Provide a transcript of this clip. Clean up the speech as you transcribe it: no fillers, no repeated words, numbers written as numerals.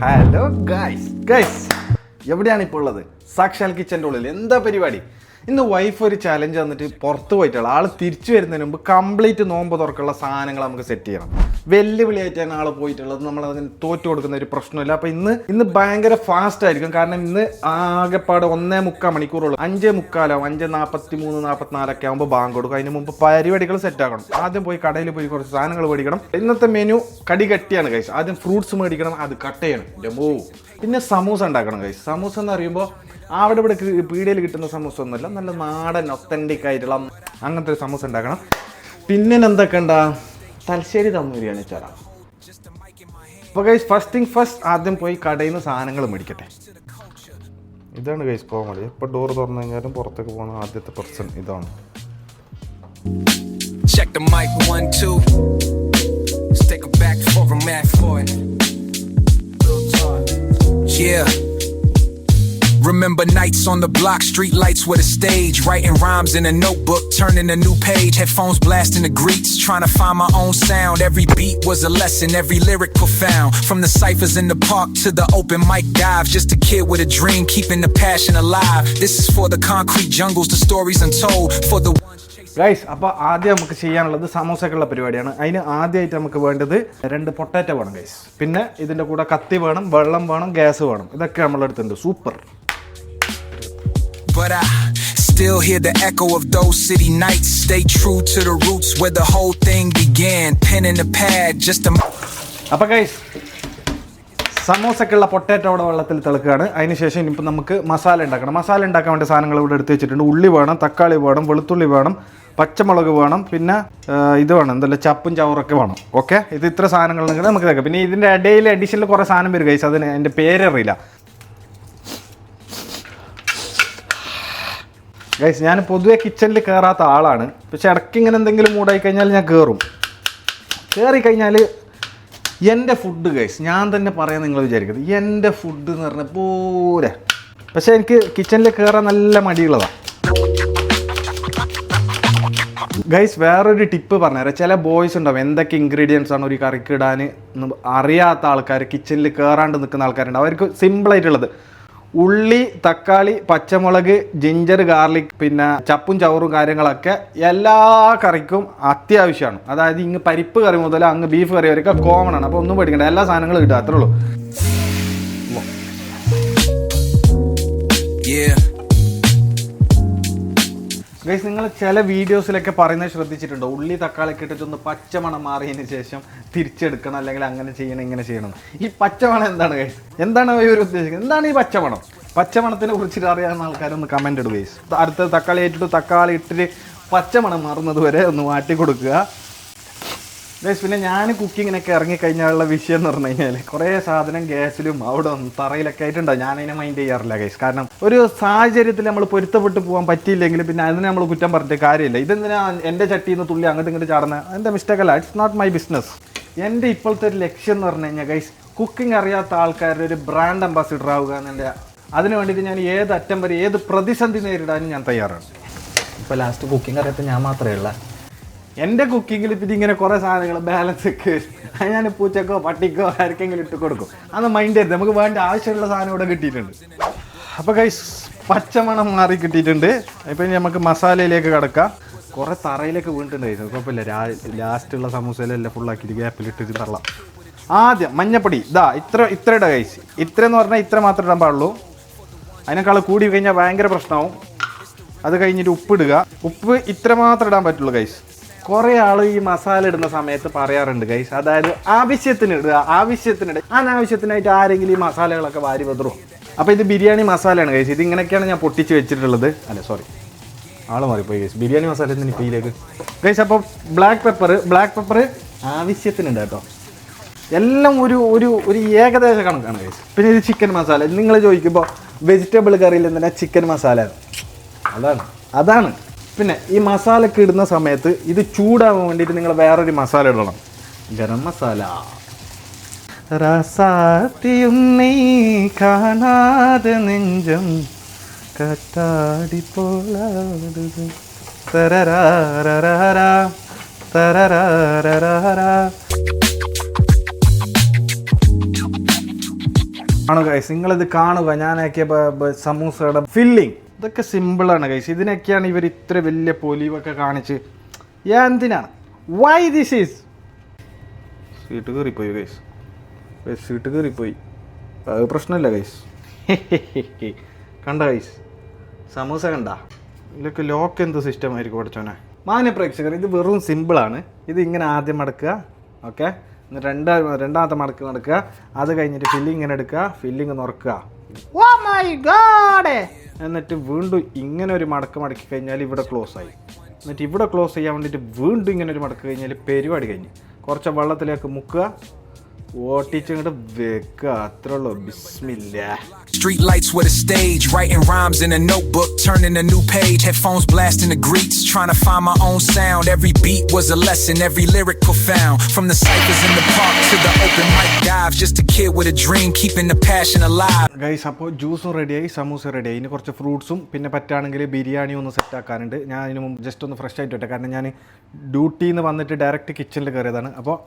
Hello guys എവിടെയാണ് ഇപ്പോൾ ഉള്ളത്? സാക്ഷാൽ കിച്ചൻ്റെ ഉള്ളിൽ. എന്താ പരിപാടി? ഇന്ന് വൈഫ് ഒരു ചലഞ്ച് തന്നിട്ട് പുറത്ത് പോയിട്ടുള്ള ആൾ തിരിച്ചു വരുന്നതിന് മുമ്പ് കംപ്ലീറ്റ് നോമ്പ് തുറക്കുള്ള സാധനങ്ങൾ നമുക്ക് സെറ്റ് ചെയ്യണം. വെല്ലുവിളിയായിട്ടാണ് ആൾ പോയിട്ടുള്ളത്. നമ്മളതിന് തോറ്റു കൊടുക്കുന്ന ഒരു പ്രശ്നമില്ല. അപ്പോൾ ഇന്ന് ഭയങ്കര ഫാസ്റ്റ് ആയിരിക്കും. കാരണം ഇന്ന് ആകെപ്പാട് 1.25 മണിക്കൂറുള്ളൂ. 5:45 5:43 44 ആകുമ്പോൾ ബാങ്ക് കൊടുക്കും. അതിന് മുമ്പ് പരിപാടികൾ സെറ്റ് ആക്കണം. ആദ്യം പോയി കടയിൽ പോയി കുറച്ച് സാധനങ്ങൾ മേടിക്കണം. ഇന്നത്തെ മെനു കടികട്ടിയാണ് ഗൈസ്. ആദ്യം ഫ്രൂട്ട്സ് മേടിക്കണം, അത് കട്ട് ചെയ്യണം. പിന്നെ സമൂസ ഉണ്ടാക്കണം ഗൈസ്. സമൂസ എന്ന് പറയുമ്പോൾ അവിടെ ഇവിടെ പീടികയിൽ കിട്ടുന്ന സമൂസ ഒന്നുമല്ല, നല്ല നാടൻ ഒത്തൻറ്റിക് ആയിട്ടുള്ള അങ്ങനത്തെ ഒരു സമൂസ ഉണ്ടാക്കണം. പിന്നെ എന്തൊക്കെ ഉണ്ടാ, തലശ്ശേരി ദം ബിരിയാണി ചേരാം. അപ്പോൾ ഗൈസ് ഫസ്റ്റ് ആദ്യം പോയി കടയിൽ നിന്ന് സാധനങ്ങൾ മേടിക്കട്ടെ. ഇതാണ് ഗൈസ് കോമഡി. ഇപ്പോൾ ഡോർ തുറന്നു കഴിഞ്ഞാലും പുറത്തേക്ക് പോകുന്ന ആദ്യത്തെ പേഴ്സൺ ഇതാണ്. Check the mic 1 2. Let's take it back for a Mac for it. Yeah. Remember nights on the block, street lights with a stage, writing rhymes in a notebook, turning a new page, headphones blasting the greets, trying to find my own sound. Every beat was a lesson, every lyric profound. From the ciphers in the park to the open mic dives, just a kid with a dream, keeping the passion alive. This is for the concrete jungles, the stories untold, for the ones guys. അപ്പോൾ ആദ്യം നമുക്ക് ചെയ്യാനുള്ളത് സമോസക്കുള്ള പരിപാടിയാണ്. അതിന് ആദ്യമായിട്ട് നമുക്ക് വേണ്ടത് 2 potato വേണം ഗൈസ്. പിന്നെ ഇതിൻ്റെ കൂടെ കത്തി വേണം, വെള്ളം വേണം, ഗ്യാസ് വേണം. ഇതൊക്കെ നമ്മളെടുത്തുണ്ട്. Super. But I still hear the echo of those city nights. Stay true to the roots where the whole thing began. Pen and a pad, just a... അപ്പോൾ ഗൈസ് സമോസക്കുള്ള പൊട്ടാറ്റോ അവിടെ വെള്ളത്തിൽ തിളക്കുകയാണ്. അതിനുശേഷം ഇനിയിപ്പോൾ നമുക്ക് മസാല ഉണ്ടാക്കണം. മസാല ഉണ്ടാക്കാൻ വേണ്ട സാധനങ്ങൾ ഇവിടെ എടുത്ത് വെച്ചിട്ടുണ്ട്. ഉള്ളി വേണം, തക്കാളി വേണം, വെളുത്തുള്ളി വേണം, പച്ചമുളക് വേണം, പിന്നെ ഇത് വേണം, എന്തല്ല ചപ്പും ചവറൊക്കെ വേണം. ഓക്കെ, ഇത് ഇത്ര സാധനങ്ങൾ ഉണ്ടെങ്കിൽ നമുക്ക് ഇതൊക്കെ. പിന്നെ ഇതിൻ്റെ ഇടയിൽ അഡീഷണൽ കുറേ സാധനം വരും ഗൈസ്. അതിന് എൻ്റെ പേരറിയില്ല ഗൈസ്. ഞാൻ പൊതുവെ കിച്ചണിൽ കയറാത്ത ആളാണ്. പക്ഷെ ഇടയ്ക്ക് ഇങ്ങനെ എന്തെങ്കിലും മൂടായി കഴിഞ്ഞാൽ ഞാൻ കയറിക്കഴിഞ്ഞാൽ എൻ്റെ ഫുഡ് ഗൈസ് ഞാൻ തന്നെ പറയാൻ നിങ്ങൾ വിചാരിക്കുന്നത് എൻ്റെ ഫുഡ് എന്ന് പറഞ്ഞാൽ പോലെ. പക്ഷേ എനിക്ക് കിച്ചണിൽ കയറാൻ നല്ല മടിയുള്ളതാണ് ഗൈസ്. വേറൊരു ടിപ്പ് പറഞ്ഞുതരാം. ചില ബോയ്സ് ഉണ്ടാവും എന്തൊക്കെ ഇൻഗ്രീഡിയൻസ് ആണ് ഒരു കറിക്ക് ഇടാൻ അറിയാത്ത ആൾക്കാർ, കിച്ചണിൽ കയറാണ്ട് നിൽക്കുന്ന ആൾക്കാരുണ്ട്. അവർക്ക് സിമ്പിളായിട്ടുള്ളത് ഉള്ളി, തക്കാളി, പച്ചമുളക്, ജിഞ്ചർ, ഗാർലിക്, പിന്നെ ചപ്പും ചവറും കാര്യങ്ങളൊക്കെ എല്ലാ കറിക്കും അത്യാവശ്യമാണ്. അതായത് ഇങ്ങ് പരിപ്പ് കറി മുതൽ അങ്ങ് ബീഫ് കറി വരെയൊക്കെ കോമൺ ആണ്. അപ്പോൾ ഒന്നും പേടിക്കണ്ട, എല്ലാ സാധനങ്ങളും കിട്ടുക, അത്രേ ഉള്ളൂ. ഗൈസ്, നിങ്ങൾ ചില വീഡിയോസിലൊക്കെ പറയുന്നത് ശ്രദ്ധിച്ചിട്ടുണ്ടോ? ഉള്ളി തക്കാളിയൊക്കെ ഇട്ടിട്ടൊന്ന് പച്ചമണം മാറിയതിന് ശേഷം തിരിച്ചെടുക്കണം, അല്ലെങ്കിൽ അങ്ങനെ ചെയ്യണം, ഇങ്ങനെ ചെയ്യണം. ഈ പച്ചമണം എന്താണ് ഗൈസ്? എന്താണ് ഇവർ ഉദ്ദേശിക്കുന്നത്? എന്താണ് ഈ പച്ചമണം? പച്ചമണത്തിനെ കുറിച്ചിട്ട് അറിയാവുന്ന ആൾക്കാരൊന്ന് കമൻറ്റ് ഇടുക ഗൈസ്. അടുത്ത തക്കാളി ഇട്ടിട്ട് തക്കാളി ഇട്ടിട്ട് പച്ചമണം മാറുന്നത് വരെ ഒന്ന് മാറ്റി കൊടുക്കുക ഗൈസ്. പിന്നെ ഞാൻ കുക്കിങ്ങിനൊക്കെ ഇറങ്ങിക്കഴിഞ്ഞാലുള്ള വിഷയം എന്ന് പറഞ്ഞു കഴിഞ്ഞാൽ കുറേ സാധനം ഗ്യാസിലും അവിടെ തറയിലൊക്കെ ആയിട്ടുണ്ടാവും. ഞാനതിനെ മൈൻഡ് ചെയ്യാറില്ല ഗൈസ്. കാരണം ഒരു സാഹചര്യത്തിൽ നമ്മൾ പൊരുത്തപ്പെട്ട് പോകാൻ പറ്റിയില്ലെങ്കിൽ പിന്നെ അതിന് നമ്മൾ കുറ്റം പറഞ്ഞിട്ട് കാര്യമില്ല. ഇതെന്തിനാ എൻ്റെ ചട്ടിയിൽ നിന്ന് തുള്ളി അങ്ങോട്ട് ഇങ്ങോട്ട് ചാടുന്നത്? എൻ്റെ മിസ്റ്റേക്കല്ല, ഇറ്റ്സ് നോട്ട് മൈ ബിസിനസ്. എൻ്റെ ഇപ്പോഴത്തെ ഒരു ലക്ഷ്യം എന്ന് പറഞ്ഞു കഴിഞ്ഞാൽ ഗൈസ്, കുക്കിംഗ് അറിയാത്ത ആൾക്കാരുടെ ഒരു ബ്രാൻഡ് അംബാസിഡർ ആവുക എന്നെ. അതിന് വേണ്ടിയിട്ട് ഞാൻ ഏത് അറ്റം വരെ ഏത് പ്രതിസന്ധി നേരിടാനും ഞാൻ തയ്യാറാണ്. ഇപ്പോൾ ലാസ്റ്റ് കുക്കിംഗ് അറിയാത്ത ഞാൻ മാത്രമേ ഉള്ളൂ. എൻ്റെ കുക്കിങ്ങിൽ പിന്നെ ഇങ്ങനെ കുറേ സാധനങ്ങൾ ബാലൻസ് ഒക്കെ ഞാൻ പൂച്ചക്കോ പട്ടിക്കോ ആർക്കെങ്കിലും ഇട്ട് കൊടുക്കും. അന്ന് മൈൻഡ് ചെയ്ത് നമുക്ക് വേണ്ട ആവശ്യമുള്ള സാധനം ഇവിടെ കിട്ടിയിട്ടുണ്ട്. അപ്പോൾ ഗൈസ് പച്ചമണം മാറി കിട്ടിയിട്ടുണ്ട്. ഇപ്പം നമുക്ക് മസാലയിലേക്ക് കിടക്കാം. കുറേ തറയിലേക്ക് വീണിട്ടുണ്ട് ഗൈസ്, കുഴപ്പമില്ല. ലാസ്റ്റുള്ള സമൂസയിലെല്ലാം ഫുള്ളാക്കിയിട്ട് ഗ്യാപ്പിലിട്ടിട്ട് തള്ളാം. ആദ്യം മഞ്ഞപ്പൊടി ഇത്ര ഇടാം ഗൈസ്. ഇത്രയെന്ന് പറഞ്ഞാൽ ഇത്ര മാത്രം ഇടാൻ പാടുള്ളൂ. അതിനേക്കാൾ കൂടി കഴിഞ്ഞാൽ ഭയങ്കര പ്രശ്നമാവും. അത് കഴിഞ്ഞിട്ട് ഉപ്പിടുക. ഉപ്പ് ഇത്ര മാത്രം ഇടാൻ പറ്റുള്ളൂ ഗൈസ്. കുറേ ആൾ ഈ മസാല ഇടുന്ന സമയത്ത് പറയാറുണ്ട് ഗൈസ്, അതായത് ആവശ്യത്തിന് ഇടുക, അനാവശ്യത്തിനായിട്ട് ആരെങ്കിലും ഈ മസാലകളൊക്കെ വാരി വെതറും. അപ്പോൾ ഇത് ബിരിയാണി മസാലയാണ് ഗൈസ്. ഇത് ഇങ്ങനെയൊക്കെയാണ് ഞാൻ പൊട്ടിച്ച് വെച്ചിട്ടുള്ളത്. അല്ല സോറി, ആൾ മാറിപ്പോയി ഗൈസ്. ബിരിയാണി മസാല എന്തിന് ഇതിലേക്ക് ഗൈസ്. അപ്പോൾ ബ്ലാക്ക് പെപ്പർ ആവശ്യത്തിനുണ്ട് കേട്ടോ. എല്ലാം ഒരു ഏകദേശ കണക്കാണ് ഗൈസ്. പിന്നെ ഇത് ചിക്കൻ മസാല. നിങ്ങൾ ചോദിക്കുമ്പോൾ വെജിറ്റബിൾ കറിയിൽ എന്തിനാ ചിക്കൻ മസാല? അതാണ്. പിന്നെ ഈ മസാലയൊക്കെ ഇടുന്ന സമയത്ത് ഇത് ചൂടാവാൻ വേണ്ടിയിട്ട് നിങ്ങൾ വേറൊരു മസാല ഇടണം. ഗരം മസാല. റസാത്തിയും നീ കാണാതെ നെഞ്ചം കത്താടി പോലാടുത് തരരാരരാ തരരാരരാ. ആണ് ഗൈസ്, നിങ്ങളിത് കാണുക. ഞാനാക്കിയ സമൂസയുടെ ഫില്ലിങ് ഇതൊക്കെ സിമ്പിളാണ് ഗൈസ്. ഇതിനൊക്കെയാണ് ഇവർ ഇത്ര വലിയ പൊലിവൊക്കെ കാണിച്ച് എന്തിനാണ്? വൈ ദിസ് ഈസ് സീറ്റ് കയറിപ്പോയി ഗൈസ്, സീറ്റ് കയറിപ്പോയി. അത് പ്രശ്നമില്ല ഗൈസ്. കണ്ട ഗൈസ് സമൂസ കണ്ട? ഇതിലൊക്കെ ലോക്ക് എന്ത് സിസ്റ്റം ആയിരിക്കും പഠിച്ചോനെ. മാന്യ പ്രേക്ഷകർ, ഇത് വെറും സിമ്പിളാണ്. ഇത് ഇങ്ങനെ ആദ്യം മടക്കുക, ഓക്കെ. എന്നിട്ട് രണ്ടാമത്തെ മടക്കുക. അത് കഴിഞ്ഞിട്ട് ഫില്ലിങ് ഇങ്ങനെ എടുക്കുക, ഫില്ലിങ് നുറക്കുക. Oh my god! എന്നിട്ട് വീണ്ടും ഇങ്ങനെ ഒരു മടക്കി കഴിഞ്ഞാൽ ഇവിടെ ക്ലോസ് ആയി. എന്നിട്ട് ഇവിടെ ക്ലോസ് ചെയ്യാൻ വേണ്ടിയിട്ട് വീണ്ടും ഇങ്ങനെ ഒരു മടക്ക് കഴിഞ്ഞാൽ പരിപാടി കഴിഞ്ഞ്. കുറച്ച് വെള്ളത്തിലേക്ക് മുക്കുക, ഓട്ടിച്ചങ്ങോട്ട് വെക്കുക. അത്രേ ഉള്ളൂ. ബിസ്മില്ലാ. Street lights with a stage, writing rhymes in a notebook, turning a new page, headphones blasting the greets, trying to find my own sound. Every beat was a lesson, every lyric profound. From the cyphers in the park to the open mic dives, just a kid with a dream, keeping the passion alive. Guys, അപ്പോൾ ജ്യൂസും റെഡിയായി, സമൂസ റെഡിയായി. ഇനി കുറച്ച് ഫ്രൂട്ട്സും പിന്നെ പറ്റുകയാണെങ്കിൽ ബിരിയാണിയും ഒന്ന് സെറ്റ് ആക്കാനുണ്ട്. ഞാൻ അതിന് മുമ്പ് ജസ്റ്റ് ഒന്ന് ഫ്രഷ് ആയിട്ട് വരട്ടെ, കാരണം ഞാൻ ഡ്യൂട്ടിയിൽ നിന്ന് വന്നിട്ട് ഡയറക്റ്റ് കിച്ചണിൽ കയറിയതാണ്. അപ്പോൾ